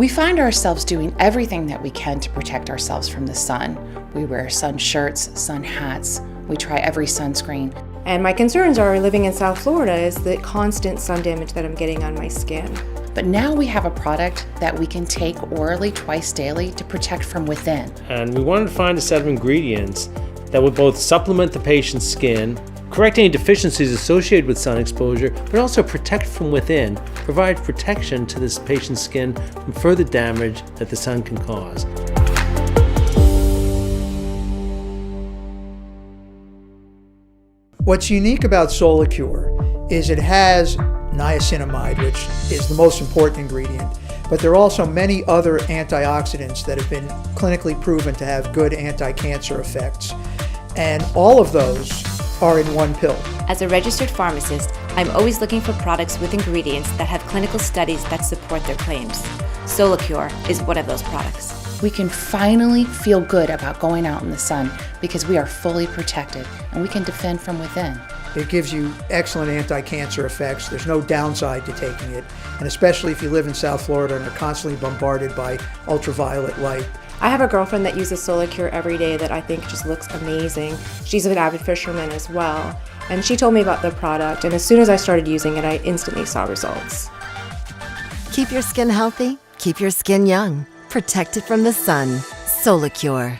We find ourselves doing everything that we can to protect ourselves from the sun. We wear sun shirts, sun hats, we try every sunscreen. And my concerns are, living in South Florida, is the constant sun damage that I'm getting on my skin. But now we have a product that we can take orally twice daily to protect from within. And we wanted to find a set of ingredients that would both supplement the patient's skin, correct any deficiencies associated with sun exposure, but also protect from within, provide protection to this patient's skin from further damage that the sun can cause. What's unique about Solicur is it has niacinamide, which is the most important ingredient, but there are also many other antioxidants that have been clinically proven to have good anti-cancer effects. And all of those are in one pill. As a registered pharmacist, I'm always looking for products with ingredients that have clinical studies that support their claims. Solicur is one of those products. We can finally feel good about going out in the sun because we are fully protected and we can defend from within. It gives you excellent anti-cancer effects. There's no downside to taking it. And especially if you live in South Florida and are constantly bombarded by ultraviolet light. I have a girlfriend that uses Solicur every day that I think just looks amazing. She's an avid fisherman as well. And she told me about the product, and as soon as I started using it, I instantly saw results. Keep your skin healthy, keep your skin young. Protect it from the sun. Solicur.